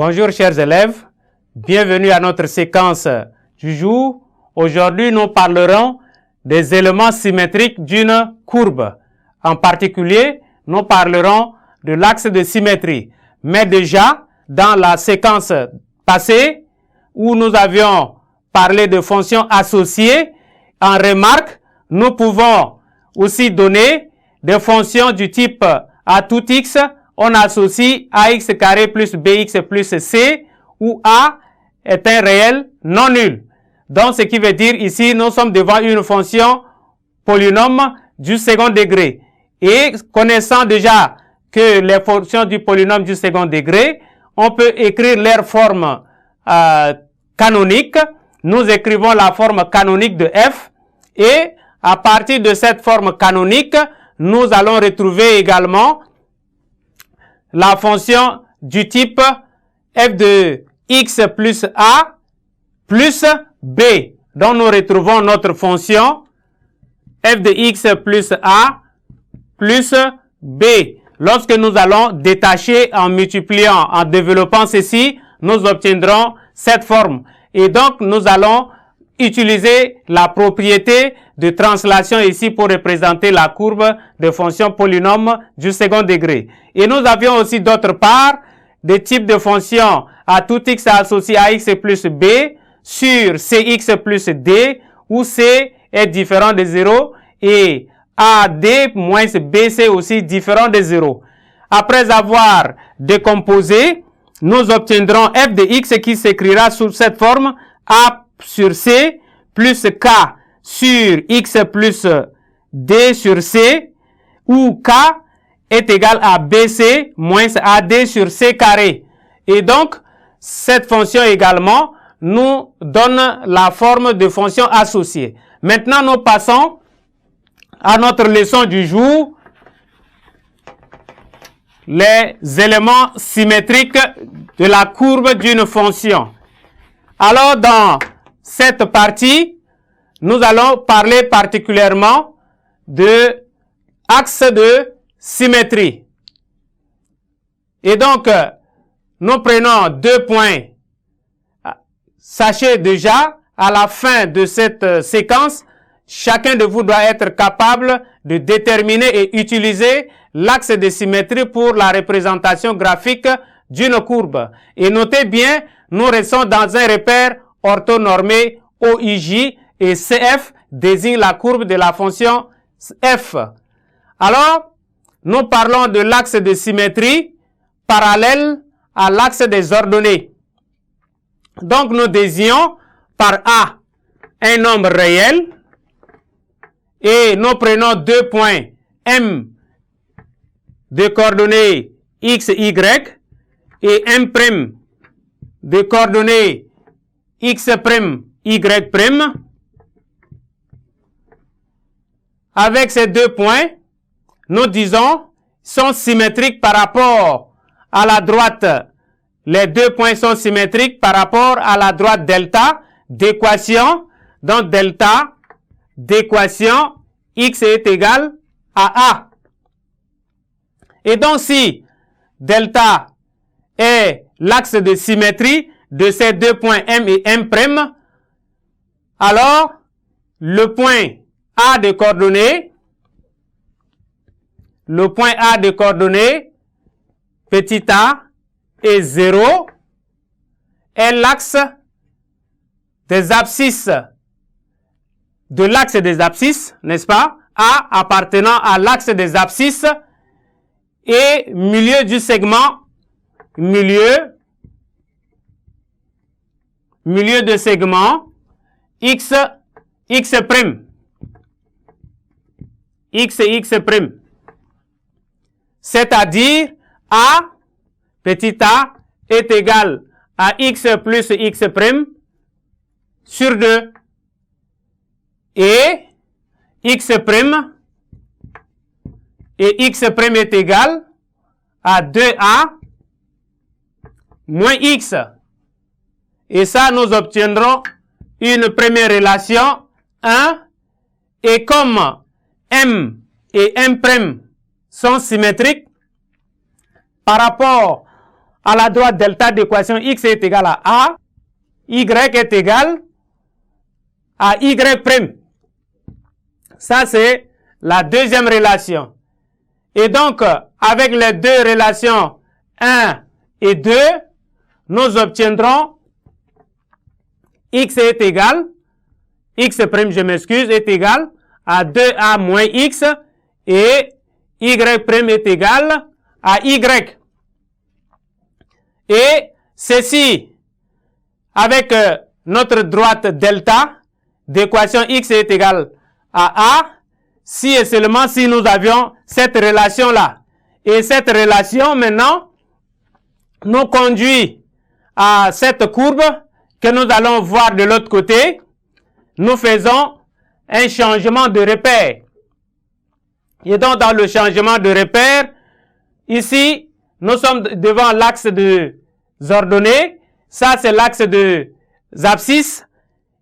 Bonjour chers élèves, bienvenue à notre séquence du jour. Aujourd'hui, nous parlerons des éléments symétriques d'une courbe. En particulier, nous parlerons de l'axe de symétrie. Mais déjà, dans la séquence passée, où nous avions parlé de fonctions associées, en remarque, nous pouvons aussi donner des fonctions du type à tout x, on associe ax carré plus bx plus c, où a est un réel non nul. Donc, ce qui veut dire ici, nous sommes devant une fonction polynôme du second degré. Et connaissant déjà que les fonctions du polynôme du second degré, on peut écrire leur forme canonique. Nous écrivons la forme canonique de f et à partir de cette forme canonique, nous allons retrouver également la fonction du type f de x plus a plus b. Donc nous retrouvons notre fonction f de x plus a plus b. Lorsque nous allons détacher en multipliant, en développant ceci, nous obtiendrons cette forme. Et donc nous allons utiliser la propriété de translation ici pour représenter la courbe de fonction polynôme du second degré. Et nous avions aussi d'autre part des types de fonctions à tout x associé à x plus b sur cx plus d, où c est différent de 0 et ad moins bc aussi différent de 0. Après avoir décomposé, nous obtiendrons f de x qui s'écrira sous cette forme a sur c plus k sur x plus d sur c, où k est égal à bc moins ad sur c carré. Et donc, cette fonction également nous donne la forme de fonction associée. Maintenant, nous passons à notre leçon du jour, les éléments symétriques de la courbe d'une fonction. Alors, dans cette partie, nous allons parler particulièrement de axe de symétrie. Et donc, nous prenons 2 points. Sachez déjà, à la fin de cette séquence, chacun de vous doit être capable de déterminer et utiliser l'axe de symétrie pour la représentation graphique d'une courbe. Et notez bien, nous restons dans un repère orthonormé OIJ et CF désigne la courbe de la fonction f. Alors, nous parlons de l'axe de symétrie parallèle à l'axe des ordonnées. Donc, nous désignons par A un nombre réel et nous prenons 2 points M de coordonnées x, y et M' de coordonnées x', y'. Avec ces 2 points, nous disons, sont symétriques par rapport à la droite. Les 2 points sont symétriques par rapport à la droite delta d'équation. Donc, delta d'équation x est égal à a. Et donc, si delta est l'axe de symétrie de ces 2 points M et M', alors le point A de coordonnées, petit a est 0, est l'axe des abscisses, de l'axe des abscisses, n'est-ce pas? A appartenant à l'axe des abscisses et milieu du segment, milieu de segment x, x'. C'est-à-dire a, petit a, est égal à x plus x' sur 2. Et x' est égal à 2a moins x. Et ça, nous obtiendrons une première relation 1. Et comme M et M' sont symétriques par rapport à la droite delta d'équation x est égal à a, y est égal à y'. Ça, c'est la deuxième relation. Et donc, avec les deux relations 1 et 2, nous obtiendrons x est égal, x', je m'excuse, est égal à 2a moins x et y' est égal à y. Et ceci, avec notre droite delta d'équation x est égal à a, si et seulement si nous avions cette relation-là. Et cette relation, maintenant, nous conduit à cette courbe que nous allons voir de l'autre côté. Nous faisons un changement de repère. Et donc, dans le changement de repère, ici, nous sommes devant l'axe des ordonnées. Ça, c'est l'axe des abscisses.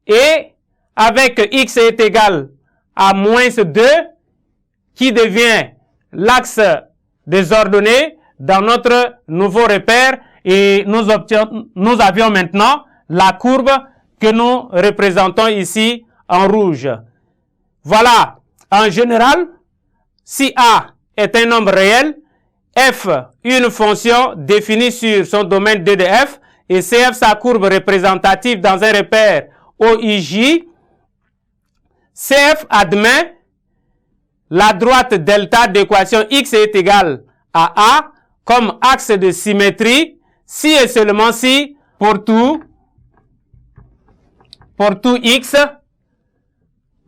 Et avec x est égal à moins 2, qui devient l'axe des ordonnées dans notre nouveau repère. Et nous avions maintenant la courbe que nous représentons ici en rouge. Voilà, en général, si A est un nombre réel, f, une fonction définie sur son domaine D de f, et CF, sa courbe représentative dans un repère OIJ, CF admet la droite delta d'équation x est égale à A comme axe de symétrie, si et seulement si, pour tout x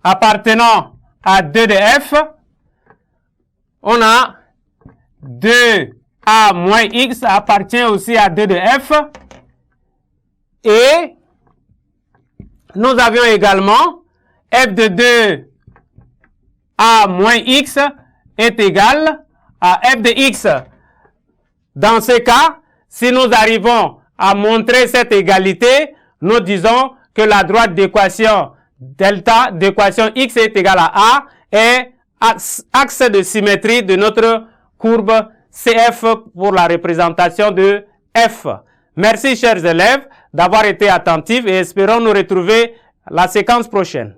appartenant à 2 de f, on a 2a moins x appartient aussi à 2 de f. Et nous avions également f de 2a moins x est égal à f de x. Dans ce cas, si nous arrivons à montrer cette égalité, nous disons que la droite d'équation delta d'équation x est égale à a est axe de symétrie de notre courbe CF pour la représentation de f. Merci chers élèves d'avoir été attentifs et espérons nous retrouver la séquence prochaine.